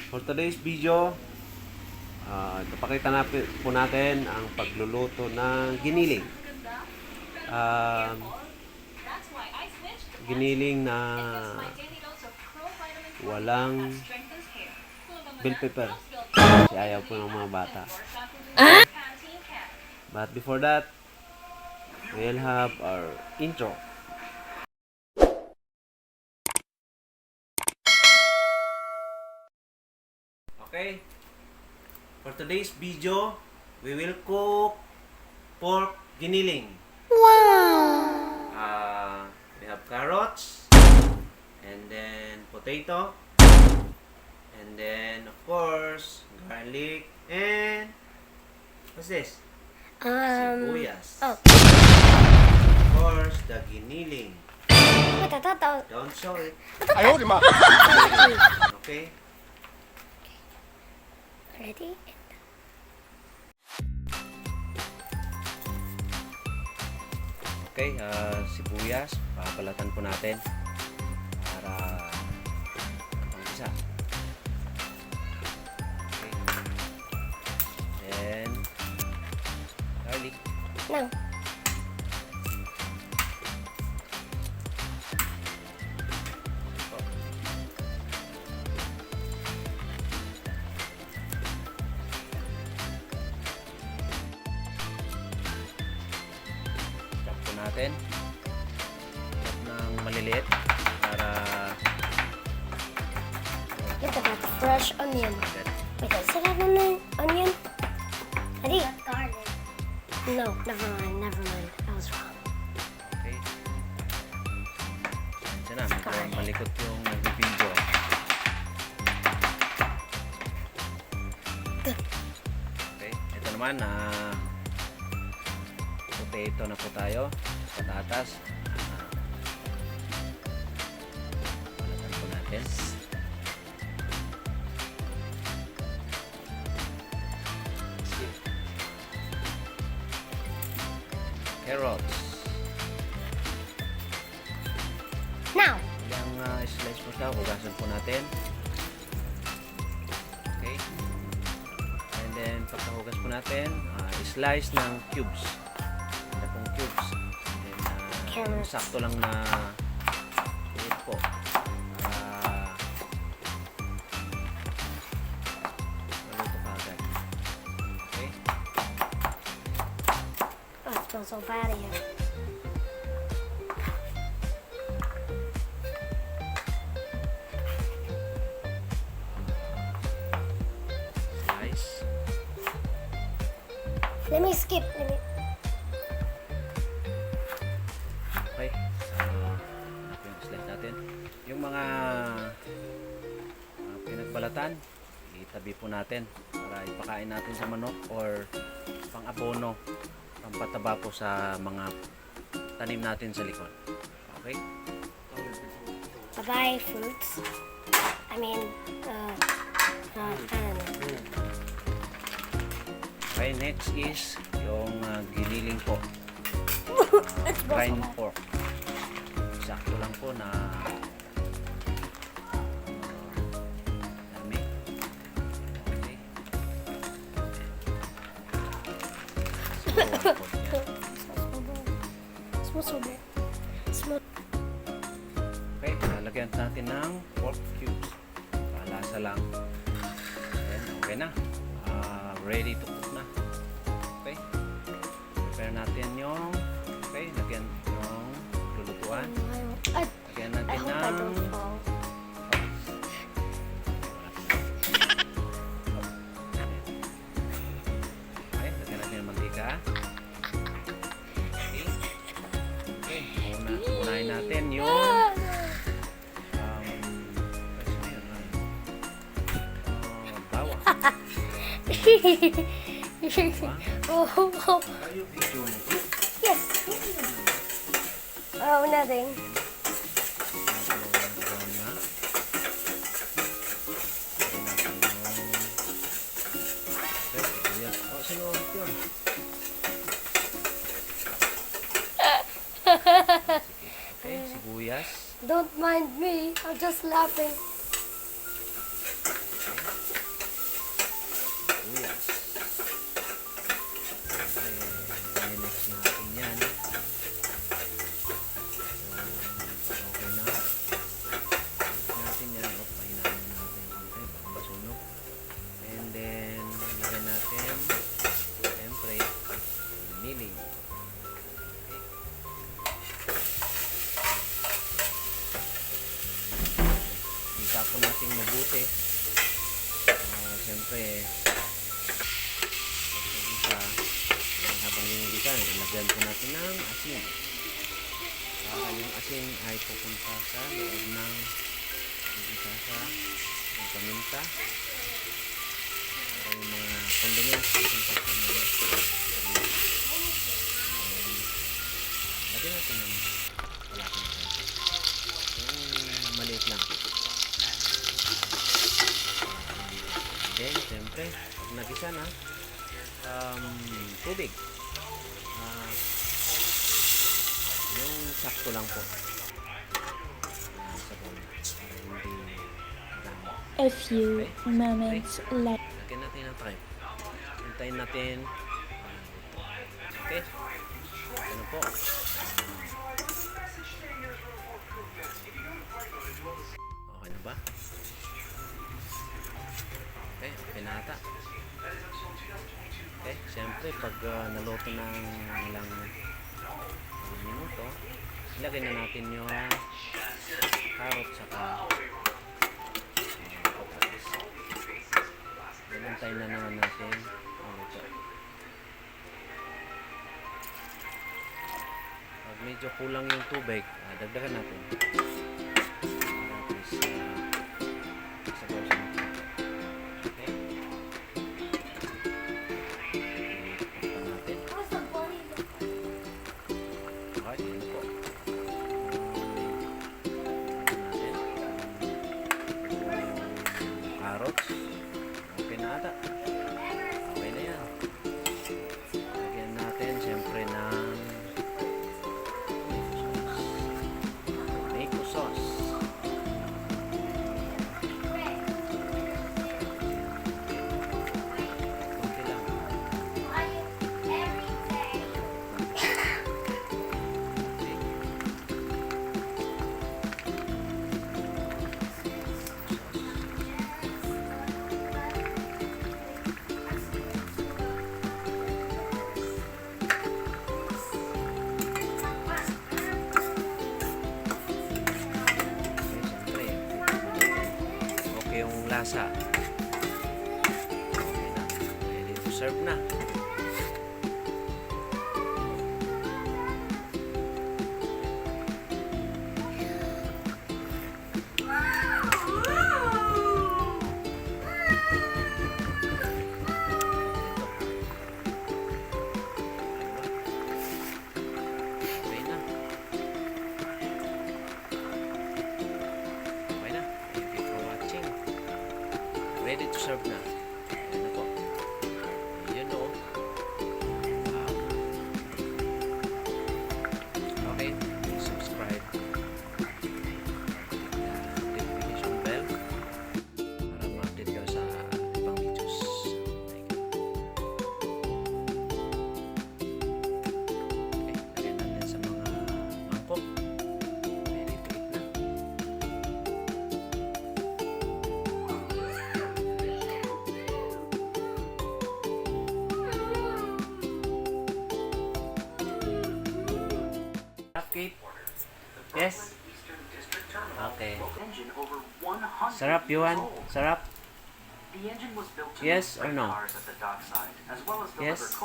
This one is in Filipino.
For today's video, ipapakita na po natin ang pagluluto ng giniling. Giniling na walang bell pepper. Kasi ayaw po ng mga bata. But before that, we'll have our intro. Okay, for today's video, we will cook pork giniling. Wow! We have carrots, and then potato, and then of course garlic, and what's this? Sibuyas. Oh. Of course, the giniling. Don't show it. Okay. Ready? Okay, sibuyas, papalatan po natin para pang-isa. Okay. Then, garlic. No. Chop po natin. Chop ng maliliit para Look at that fresh onion. agad. Wait, is it an onion? Ready? Garlic. No, never mind. I was wrong. Okay. Diyan na, medyo malikot yung nag-video. Okay, ito naman potato na po tayo. Patatas. Balatan po natin. Carrots. Now. Yung slice po siya, hugasan po natin. Okay. And then, pagkahugas po natin, slice ng cubes. Tatong cubes. And then, Carrots. sakto lang na liit po. Maluto pa agad. Okay. Oh, it smells so bad here. Slice. Let me skip. Okay. Ito yung slice natin. Yung mga pinagbalatan, itabi po natin para ipakain natin sa manok or pang-abono, pampataba po sa mga tanim natin sa likod. Okay? Bye-bye, fruits. I mean, I don't know. Okay, next is yung giniling po. It smells so Grind bad. pork. Sakto lang po na dami. Okay. So, Smells so bad. Smells. okay, lalagyan natin ng pork cubes. Palasa lang. Then, okay na. Ready to cook na. Okay. Prepare natin yung lagyan yung lulutuan. Lagyan I natin hope I ng don't fall. okay, lagyan natin ng mantika. Okay. Okay, unahin natin yung bawang. Oh, Ayaw video mo. yes. Oh, nothing. Okay, sibuyas. Don't mind me. I'm just laughing. Okay. natin mabuti. Siyempre, pagkagisa, habang ginigisa, ilagyan po natin ng asin. Yung asin ay pupunta sa loob ng ginigisa ng paminta. Para yung mga condiments pupunta sa mga lagyan natin ng palaki na ganito. Yung maliit lang. Then, siyempre, pag nagisa na, tubig. Yung sakto lang po. Sa bowl. Para hindi dami. A few moments later. Lagyan natin ng time. Hintayin natin. Okay. Ano po? Okay na ba? Okay, okay na ata. Okay, siyempre pag naluto ng ilang minuto, ilagay na natin yung carrot saka patatas. Ilantay na naman natin maluto. Pag medyo kulang yung tubig, dagdagan natin. Tapos, sabaw sa mga. Okay? Itakpan natin. Okay, yun po. Natin. Carrots. Okay na ata. Okay na yan. Lagyan natin siyempre ng tomato sauce. Kunti lang. Okay yung lasa. Okay na. Ready to serve na. Okay na. Okay na. Thank you for watching. Ready to serve na. Ayan na po. Yun o. Wow. Okay. Please subscribe. Notification bell para ma-update ka sa ibang videos. Thank you. Okay. Lagyan natin sa mga mangkok. Ready to eat na. Cupcake? Yes? Okay. Sarap, Yuan? Sarap? Yes or no? Yes?